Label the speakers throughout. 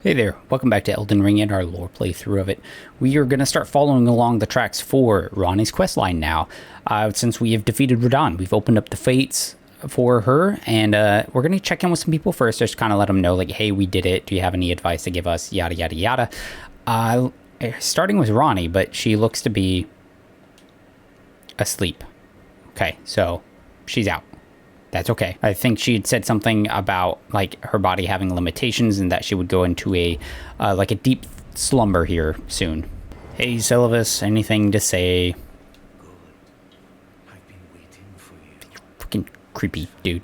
Speaker 1: Hey there, welcome back to Elden Ring and our lore playthrough of it. We are going to start following along the tracks for Ranni's questline now. Since we have defeated Radahn, we've opened up the fates for her, and we're going to check in with some people first, just kind of let them know, like, hey, we did it, do you have any advice to give us, yada, yada, yada. Starting with Ranni, but she looks to be asleep. Okay, so she's out. That's okay. I think she had said something about like her body having limitations and that she would go into a like a deep slumber here soon. Hey, Sylvanas, anything to say?
Speaker 2: Good. I've been waiting for you.
Speaker 1: Freaking creepy, dude.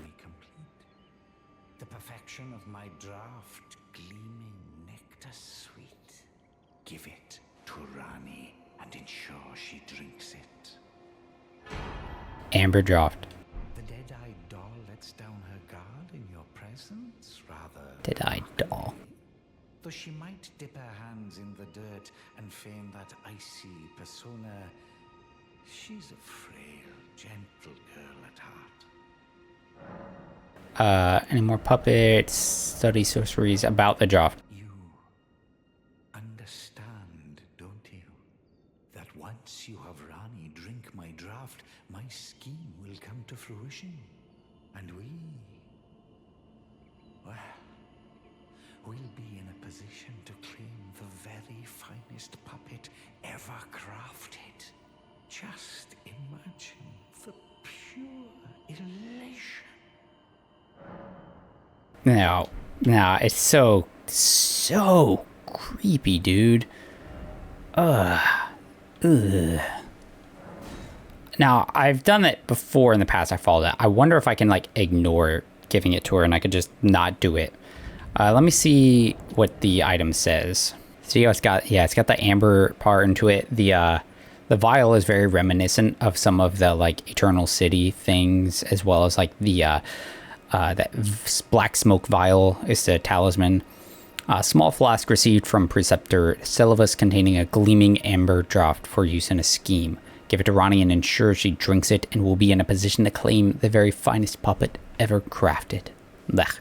Speaker 2: The perfection of my draft, gleaming nectar sweet. Give it to Ranni and ensure she drinks it.
Speaker 1: Amber draft.
Speaker 2: The dead-eyed doll lets down her guard in your presence, rather.
Speaker 1: Dead-eyed doll.
Speaker 2: Though she might dip her hands in the dirt and feign that icy persona, she's a frail, gentle girl at heart.
Speaker 1: Any more puppets? Study sorceries about the draft.
Speaker 2: You understand, don't you? That once you have Ranni drink my draft, my scheme will come to fruition. And we'll be in a position to claim the very finest puppet ever crafted. Just imagine the pure elation.
Speaker 1: Now, it's so creepy, dude. Ugh. Now, I've done it before in the past. I followed it. I wonder if I can like ignore giving it to her and I could just not do it. Let me see what the item says. See how it's got the amber part into it. The vial is very reminiscent of some of the like Eternal City things, as well as like the that black smoke vial is the talisman. A small flask received from Preceptor Sylvanas containing a gleaming amber draught for use in a scheme. Give it to Ranni and ensure she drinks it and will be in a position to claim the very finest puppet ever crafted. Blech.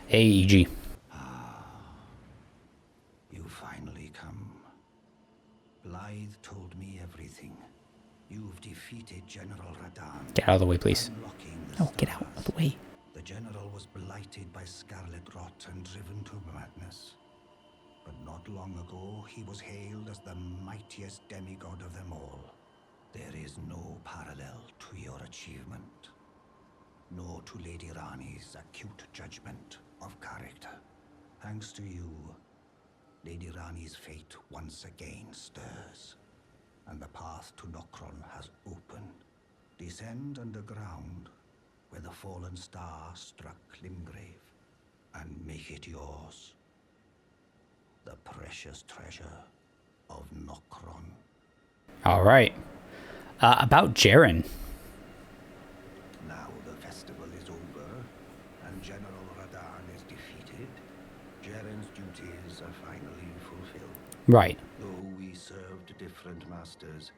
Speaker 1: Hey, EG.
Speaker 3: You finally come. Blythe told me everything. You've defeated General Radahn.
Speaker 1: Get out of the way, please.
Speaker 3: No,
Speaker 1: Get out of the way.
Speaker 3: The general was blighted by scarlet rot and driven to madness. But not long ago, he was hailed as the mightiest demigod of them all. There is no parallel to your achievement, nor to Lady Ranni's acute judgment of character. Thanks to you, Lady Ranni's fate once again stirs, and the path to Nokron has opened. Descend underground, where the fallen star struck Limgrave, and make it yours. The precious treasure of Nokron.
Speaker 1: All right. About Jaren.
Speaker 3: Now the festival is over, and General Radahn is defeated. Jaren's duties are finally fulfilled.
Speaker 1: Right.
Speaker 3: Though we served different masters,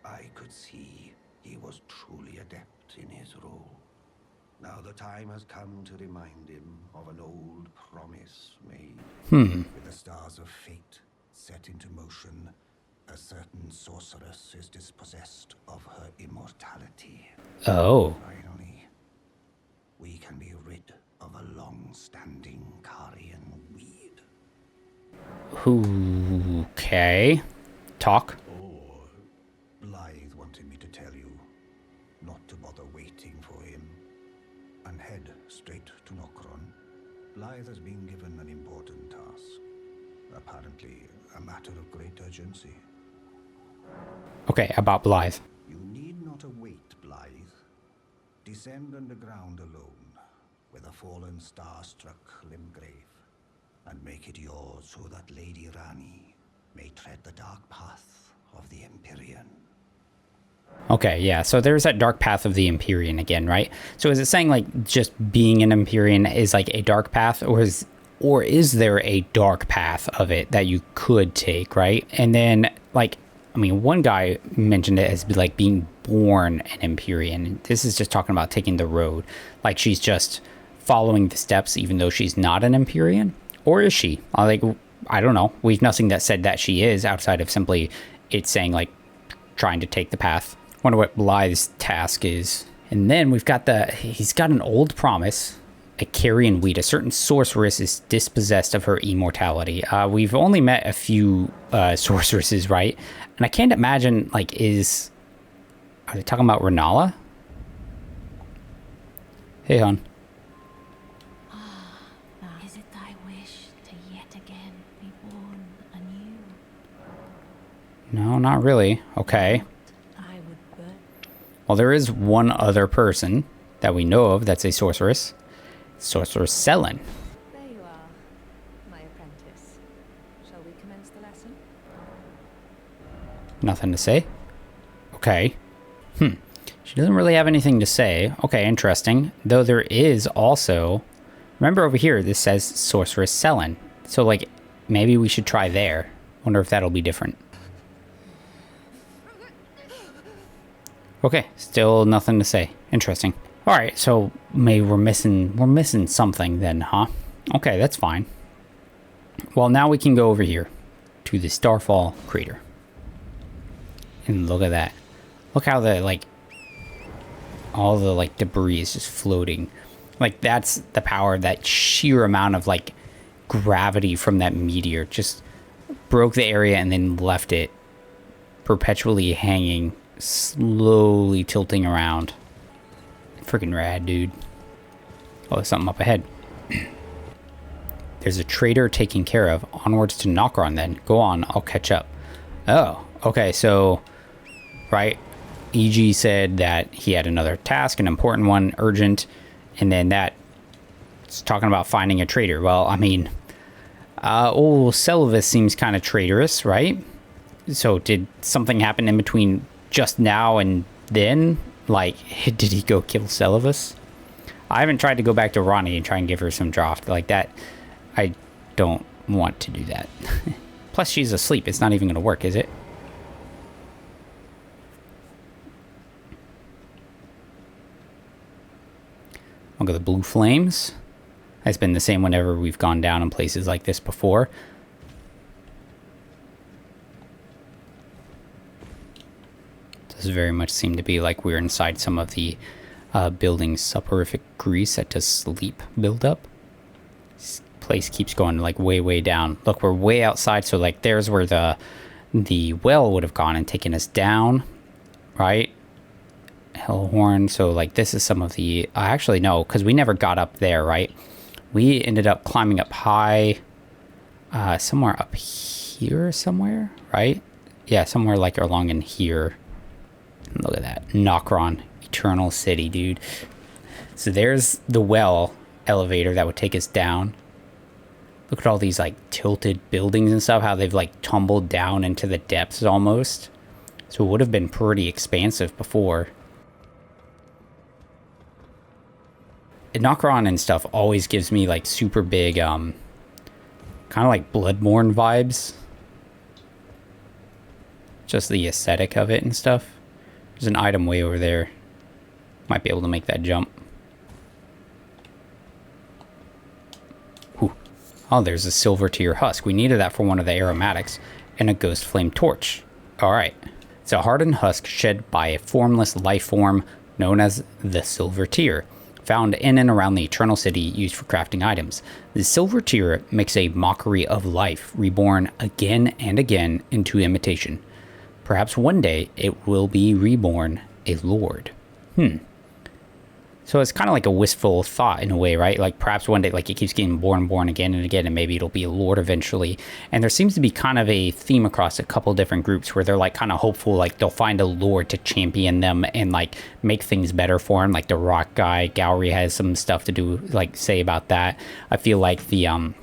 Speaker 3: I could see he was truly adept in his role. Now the time has come to remind him of an old promise made. With the stars of fate set into motion, a certain sorceress is dispossessed of her immortality.
Speaker 1: Oh.
Speaker 3: Finally, we can be rid of a long-standing Karian weed.
Speaker 1: Okay. Talk.
Speaker 3: Blythe wanted me to tell you not to bother waiting for him and head straight to Nokron. Blythe has been given an important task. Apparently, a matter of great urgency.
Speaker 1: Okay, about Blythe.
Speaker 3: You need not await Blythe. Descend underground alone, where the fallen star struck Limgrave, and make it yours so that Lady Ranni may tread the dark path of the Empyrean.
Speaker 1: Okay, yeah, so there's that dark path of the Empyrean again, right? So is it saying like just being an Empyrean is like a dark path, or is there a dark path of it that you could take, right? And then like, I mean, one guy mentioned it as like being born an Empyrean. This is just talking about taking the road. Like she's just following the steps even though she's not an Empyrean? Or is she? Like, I don't know. We've nothing that said that she is outside of simply it saying, like, trying to take the path. Wonder what Blythe's task is. And then we've got he's got an old promise. A carrion weed. A certain sorceress is dispossessed of her immortality. We've only met a few sorceresses, right? And I can't imagine, like, are they talking about Renala? Hey, hon.
Speaker 4: Is it thy wish to yet again be born anew?
Speaker 1: No, not really. Okay.
Speaker 4: I would burn.
Speaker 1: Well, there is one other person that we know of that's a sorceress. Sorceress Selin.
Speaker 5: There you are, my apprentice. Shall we commence the lesson?
Speaker 1: Nothing to say. Okay. She doesn't really have anything to say. Okay, interesting. Though there is also... Remember over here, this says Sorceress Selin. So, like, maybe we should try there. Wonder if that'll be different. Okay, still nothing to say. Interesting. Alright, so maybe we're missing something then, huh? Okay, that's fine. Well, now we can go over here to the Starfall crater. And look at that. Look how all the, like, debris is just floating. Like, that's the power of that sheer amount of, like, gravity from that meteor. Just broke the area and then left it perpetually hanging, slowly tilting around. Freaking rad, dude. Oh, there's something up ahead. There's a trader taken care of. Onwards to Nokron then. Go on, I'll catch up. Oh, okay, so... Right? EG said that he had another task, an important one, urgent. And then it's talking about finding a trader. Well, I mean... old Selvis seems kind of traitorous, right? So did something happen in between just now and then? Like, did he go kill Selvis? I haven't tried to go back to Ranni and try and give her some draft like that. I don't want to do that. Plus, she's asleep. It's not even going to work, is it? Look at the blue flames. It's been the same whenever we've gone down in places like this before. Does very much seem to be like we're inside some of the buildings. Soporific grease that does sleep buildup. This place keeps going like way down. Look, we're way outside, so like there's where the well would have gone and taken us down, right? Hellhorn. So like this is some of the... actually no, because we never got up there, right? We ended up climbing up high, somewhere up here somewhere, right? Yeah, somewhere like along in here. Look at that. Nokron. Eternal City, dude. So there's the well elevator that would take us down. Look at all these, like, tilted buildings and stuff. How they've, like, tumbled down into the depths almost. So it would have been pretty expansive before. And Nokron and stuff always gives me, like, super big, kind of like Bloodborne vibes. Just the aesthetic of it and stuff. There's an item way over there. Might be able to make that jump. Ooh. Oh, there's a silver tier husk. We needed that for one of the aromatics. And a ghost flame torch. Alright. It's a hardened husk shed by a formless life form known as the silver tier, found in and around the Eternal City used for crafting items. The silver tier makes a mockery of life, reborn again and again into imitation. Perhaps one day it will be reborn a lord. So it's kind of like a wistful thought in a way, right? Like perhaps one day, like it keeps getting born again and again, and maybe it'll be a lord eventually. And there seems to be kind of a theme across a couple different groups where they're like kind of hopeful, like they'll find a lord to champion them and like make things better for them. Like the rock guy, Gowry has some stuff to do, like say about that. I feel like the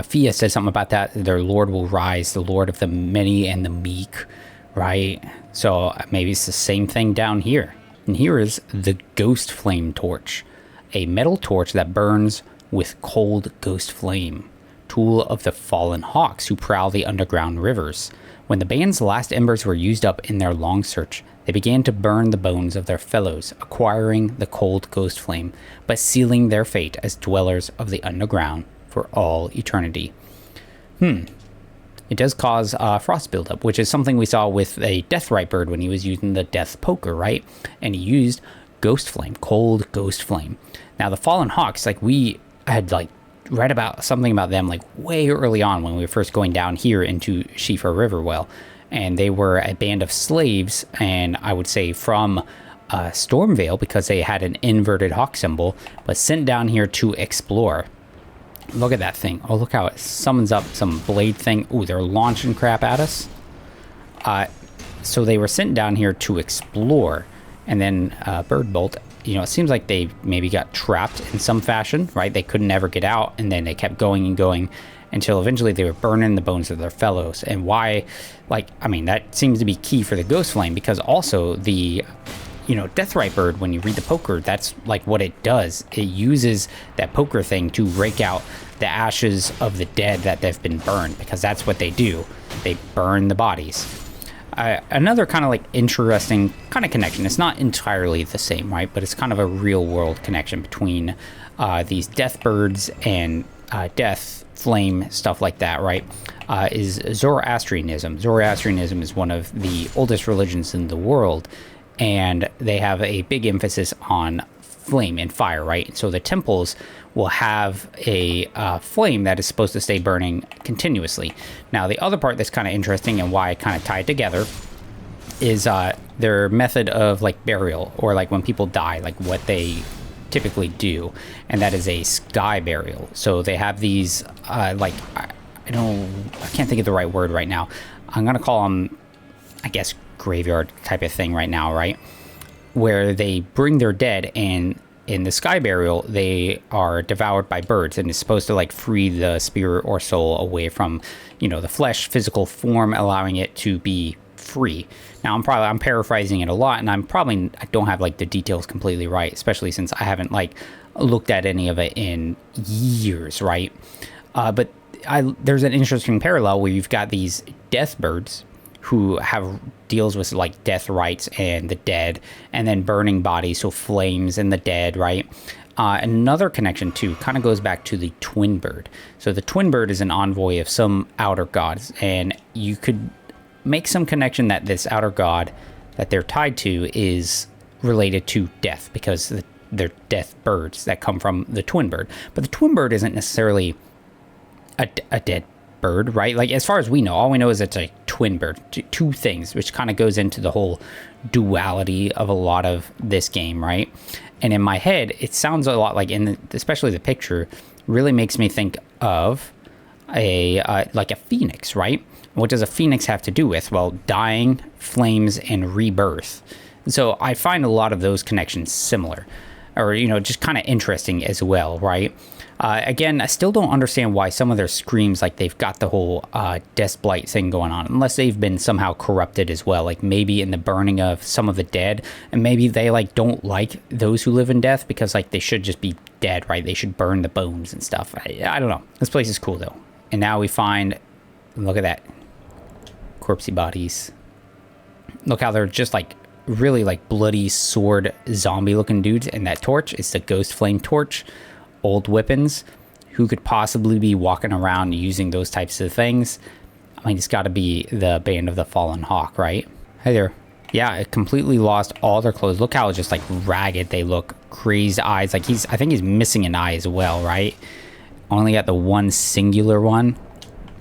Speaker 1: Fia says something about that. Their lord will rise, the lord of the many and the meek, right? So maybe it's the same thing down here. And here is the Ghost Flame Torch, a metal torch that burns with cold ghost flame, tool of the fallen hawks who prowl the underground rivers. When the band's last embers were used up in their long search, they began to burn the bones of their fellows, acquiring the cold ghost flame, but sealing their fate as dwellers of the underground for all eternity. It does cause frost buildup, which is something we saw with a Deathrite bird when he was using the Death Poker, right? And he used Ghost Flame, Cold Ghost Flame. Now the Fallen Hawks, like we had like read about something about them like way early on when we were first going down here into Shifa Riverwell, and they were a band of slaves, and I would say from Stormvale, because they had an inverted hawk symbol, but sent down here to explore. Look at that thing. Oh, look how it summons up some blade thing. Ooh, they're launching crap at us. So they were sent down here to explore. And then Bird Bolt, you know, it seems like they maybe got trapped in some fashion, right? They couldn't ever get out, and then they kept going and going until eventually they were burning the bones of their fellows. And why, like, I mean, that seems to be key for the Ghost Flame, because also the, you know, Deathrite Bird, when you read the poker, that's like what it does. It uses that poker thing to rake out the ashes of the dead that they've been burned, because that's what they do. They burn the bodies. Another kind of like interesting kind of connection. It's not entirely the same, right? But it's kind of a real world connection between these death birds and death flame, stuff like that, right? Is Zoroastrianism. Zoroastrianism is one of the oldest religions in the world, and they have a big emphasis on flame and fire, right? So the temples will have a flame that is supposed to stay burning continuously. Now, the other part that's kind of interesting and why I kind of tie it together is their method of like burial, or like when people die, like what they typically do, and that is a sky burial. So they have these like I can't think of the right word right now. I'm gonna call them, I guess, graveyard type of thing right now, right? Where they bring their dead, and in the sky burial they are devoured by birds, and it's supposed to like free the spirit or soul away from, you know, the flesh physical form, allowing it to be free. Now I'm paraphrasing it a lot, and I don't have like the details completely right, especially since I haven't like looked at any of it in years, right? But there's an interesting parallel where you've got these death birds who have deals with like death rites and the dead, and then burning bodies, so flames and the dead, right? Another connection too kind of goes back to the twin bird. So the twin bird is an envoy of some outer gods, and you could make some connection that this outer god that they're tied to is related to death, because they're death birds that come from the twin bird. But the twin bird isn't necessarily a dead bird, right? Like, as far as we know, all we know is it's a twin bird, two things, which kind of goes into the whole duality of a lot of this game, right? And in my head, it sounds a lot like, especially the picture really makes me think of like a phoenix, right? What does a phoenix have to do with? Well, dying, flames, and rebirth. So I find a lot of those connections similar, or, you know, just kind of interesting as well, right? Again, I still don't understand why some of their screams, like they've got the whole Death Blight thing going on, unless they've been somehow corrupted as well, like maybe in the burning of some of the dead, and maybe they like don't like those who live in death, because like they should just be dead, right? They should burn the bones and stuff. I don't know. This place is cool though. And now we find, look at that, corpsey bodies. Look how they're just like really like bloody sword zombie looking dudes, and that torch is the Ghost Flame torch. Old weapons. Who could possibly be walking around using those types of things? I mean, it's got to be the Band of the Fallen Hawk, right? Hey there. Yeah, it completely lost all their clothes. Look how just like ragged they look. Crazed eyes. Like I think he's missing an eye as well, right? Only got the one singular one.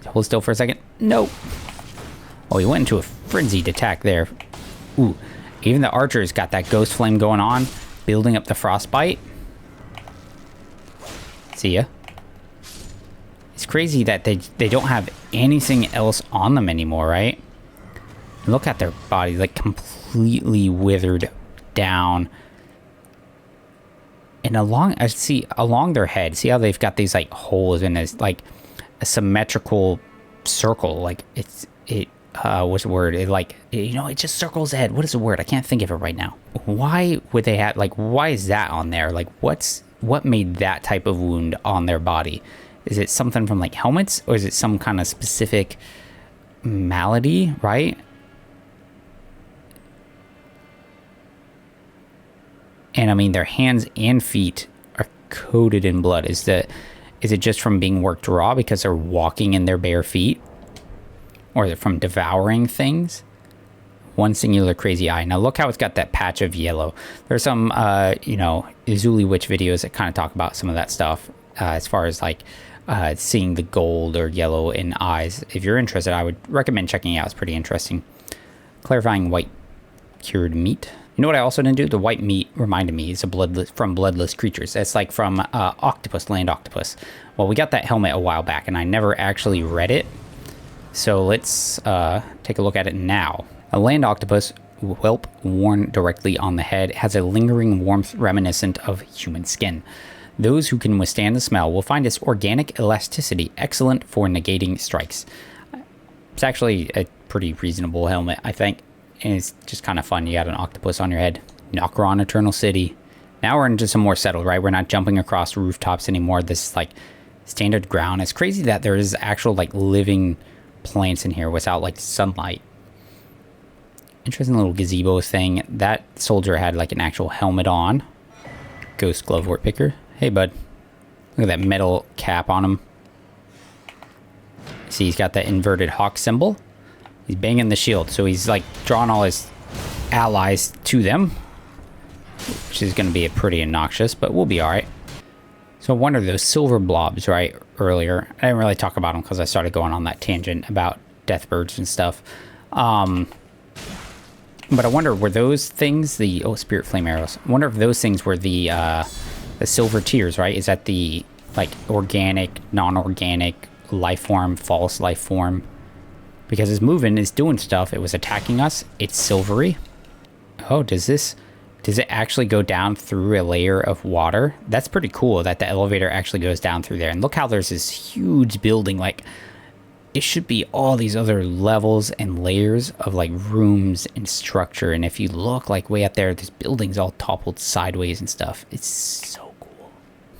Speaker 1: Hold still for a second. Nope. Oh, he went into a frenzied attack there. Ooh, even the archer's got that ghost flame going on, building up the frostbite. See ya. It's crazy that they don't have anything else on them anymore, right? Look at their bodies, like completely withered down. And along their head, see how they've got these like holes in this, like a symmetrical circle. Like what's the word? It just circles the head. What is the word? I can't think of it right now. Why would they have, like, why is that on there? Like, what made that type of wound on their body? Is it something from like helmets, or is it some kind of specific malady, right? And I mean, their hands and feet are coated in blood. Is Is it just from being worked raw because they're walking in their bare feet? Or is it from devouring things? One singular crazy eye. Now look how it's got that patch of yellow. There's some, you know, Izuli Witch videos that kind of talk about some of that stuff as far as like seeing the gold or yellow in eyes. If you're interested, I would recommend checking it out. It's pretty interesting. Clarifying white cured meat. You know what I also didn't do? The white meat reminded me is from Bloodless Creatures. That's like from Octopus, Land Octopus. Well, we got that helmet a while back, and I never actually read it. So let's take a look at it now. A land octopus, whelp worn directly on the head, has a lingering warmth reminiscent of human skin. Those who can withstand the smell will find its organic elasticity excellent for negating strikes. It's actually a pretty reasonable helmet, I think. And it's just kind of fun. You got an octopus on your head. Nokron, Eternal City. Now we're into some more settled, right? We're not jumping across rooftops anymore. This is like standard ground. It's crazy that there is actual like living plants in here without like sunlight. Interesting little gazebo thing. That soldier had like an actual helmet on. Ghost glove wart picker. Hey bud, look at that metal cap on him. See, he's got that inverted hawk symbol. He's banging the shield, so he's like drawing all his allies to them, which is going to be pretty obnoxious, but we'll be all right. So I wonder, those silver blobs, right, earlier, I didn't really talk about them because I started going on that tangent about death birds and stuff. But I wonder, were those things the... Oh, spirit flame arrows. I wonder if those things were the silver tears, right? Is that the, like, organic, non-organic life form, false life form? Because it's moving, it's doing stuff. It was attacking us. It's silvery. Oh, does it actually go down through a layer of water? That's pretty cool that the elevator actually goes down through there. And look how there's this huge building, like... It should be all these other levels and layers of like rooms and structure. And if you look like way up there, this building's all toppled sideways and stuff. It's so cool.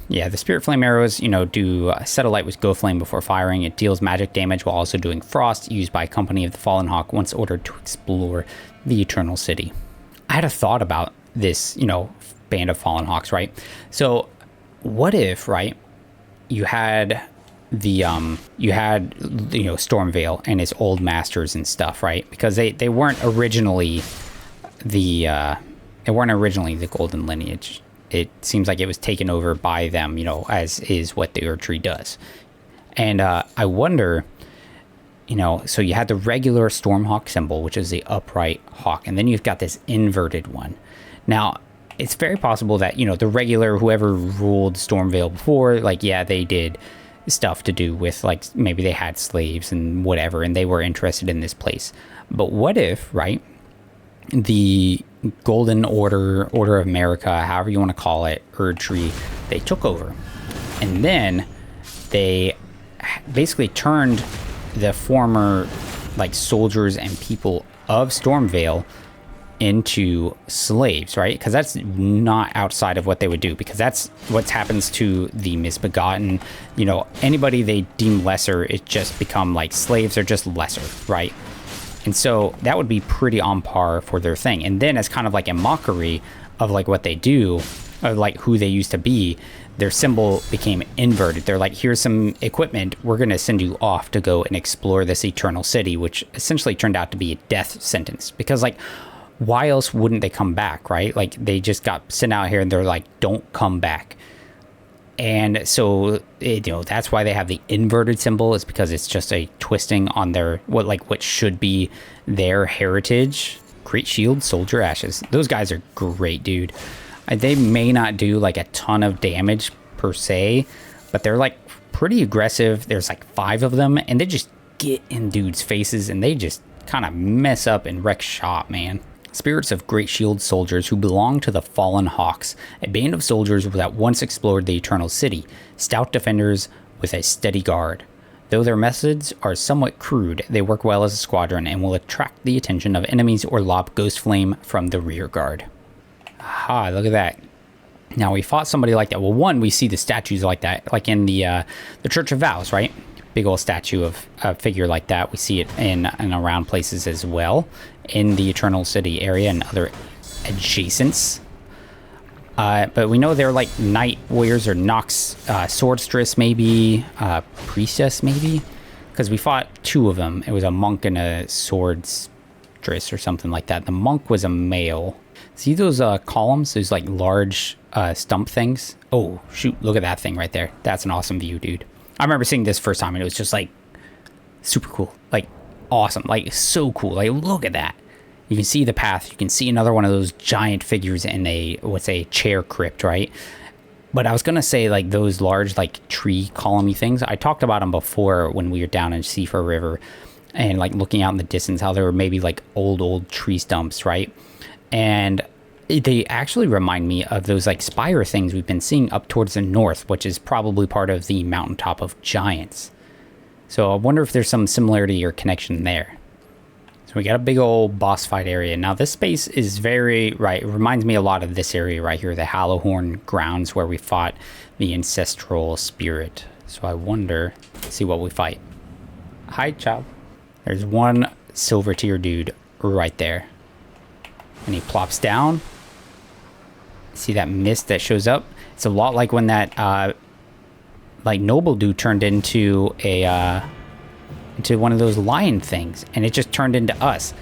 Speaker 1: Yeah, the spirit flame arrows, you know, do set a light with go flame before firing. It deals magic damage while also doing frost, used by Company of the Fallen Hawk once ordered to explore the Eternal City. I had a thought about this, you know, band of Fallen Hawks, right? So what if, right, you had Stormveil and his old masters and stuff, right? Because they weren't originally the golden lineage. It seems like it was taken over by them, you know, as is what the Erdtree does. And I wonder, you know, so you had the regular Stormhawk symbol, which is the upright hawk, and then you've got this inverted one. Now, it's very possible that, you know, the regular, whoever ruled Stormveil before, like, yeah, they did stuff to do with, like, maybe they had slaves and whatever, and they were interested in this place. But what if, right, the Golden Order, Order of America, however you want to call it, Erdtree, they took over, and then they basically turned the former, like, soldiers and people of Stormveil into slaves, right? Because that's not outside of what they would do, because that's what happens to the misbegotten. You know, anybody they deem lesser, it just become like slaves are just lesser, right? And so that would be pretty on par for their thing. And then as kind of like a mockery of like what they do, or like who they used to be, their symbol became inverted. They're like, here's some equipment, we're going to send you off to go and explore this Eternal City, which essentially turned out to be a death sentence. Because, like, why else wouldn't they come back, right? Like, they just got sent out here and they're like, don't come back. And so, you know, that's why they have the inverted symbol, is because it's just a twisting on their, what should be their heritage. Great Shield, Soldier Ashes. Those guys are great, dude. They may not do like a ton of damage per se, but they're like pretty aggressive. There's like 5 of them, and they just get in dudes' faces and they just kind of mess up and wreck shop, man. Spirits of Great Shield soldiers who belong to the Fallen Hawks, a band of soldiers that once explored the Eternal City, stout defenders with a steady guard. Though their methods are somewhat crude, they work well as a squadron and will attract the attention of enemies or lob ghost flame from the rear guard. Aha, look at that. Now, we fought somebody like that. Well, one, we see the statues like that, like in the Church of Vows, right? Big old statue of a figure like that. We see it in and around places as well, in the Eternal City area and other adjacents. But we know they're like knight warriors or Nox swordstress, maybe priestess, maybe, because we fought 2 of them. It was a monk and a swordstress or something like that. The monk was a male. See those columns? Those like large stump things. Oh shoot! Look at that thing right there. That's an awesome view, dude. I remember seeing this first time and it was just like super cool, like awesome, like so cool. Like look at that. You can see the path. You can see another one of those giant figures in a, what's a chair crypt, right? But I was going to say like those large like tree columny things. I talked about them before when we were down in Seafor River and like looking out in the distance, how they were maybe like old tree stumps, right? And they actually remind me of those like spire things we've been seeing up towards the north, which is probably part of the Mountaintop of Giants. So I wonder if there's some similarity or connection there. So we got a big old boss fight area. Now this space is very, right, it reminds me a lot of this area right here, the Hallowhorn grounds where we fought the ancestral spirit. So I wonder, let's see what we fight. Hi, child. There's one silver tier dude right there. And he plops down. See that mist that shows up? It's a lot like when that, like noble dude turned into a, into one of those lion things, and it just turned into us.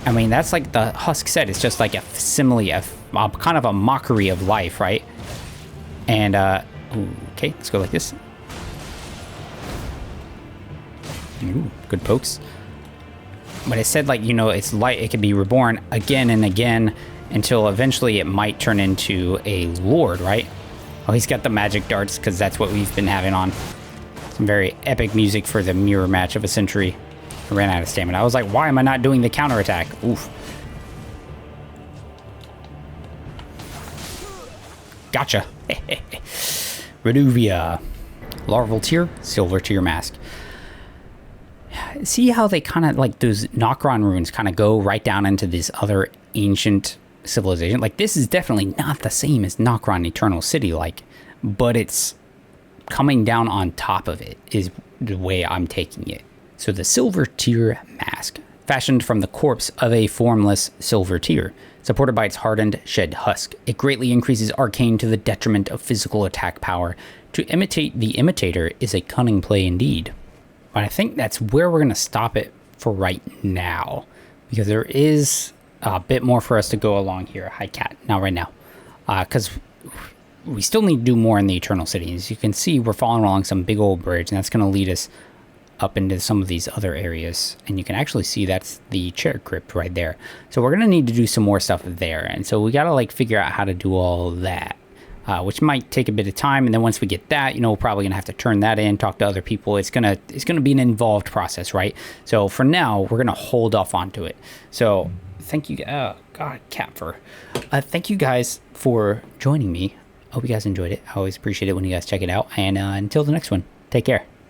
Speaker 1: I mean, that's like the Husk said, it's just like a simile, a kind of a mockery of life, right? And ooh, okay, let's go like this. Ooh, good pokes. But it said, like, you know, it's light, it can be reborn again and again until eventually it might turn into a lord, right? Oh, he's got the magic darts because that's what we've been having on. Some very epic music for the mirror match of a century. I ran out of stamina. I was like, why am I not doing the counterattack? Oof. Gotcha. Reduvia. Larval tier, silver tier mask. See how they kind of, like, those Nokron runes kind of go right down into this other ancient civilization? Like, this is definitely not the same as Nokron Eternal City, like, but it's coming down on top of it is the way I'm taking it. So the silver tier mask, fashioned from the corpse of a formless silver tier, supported by its hardened shed husk, it greatly increases arcane to the detriment of physical attack power. To imitate the imitator is a cunning play indeed. But I think that's where we're going to stop it for right now, because there is a bit more for us to go along here. Hi, cat. Not right now, because we still need to do more in the Eternal City. As you can see, we're following along some big old bridge, and that's going to lead us up into some of these other areas. And you can actually see that's the chair crypt right there. So we're going to need to do some more stuff there. And so we got to like figure out how to do all that, which might take a bit of time. And then once we get that, you know, we're probably going to have to turn that in, talk to other people. It's going to be an involved process, right? So for now, we're going to hold off onto it. So thank you. Oh, God, cat fur. Thank you guys for joining me. Hope you guys enjoyed it. I always appreciate it when you guys check it out. And until the next one, take care.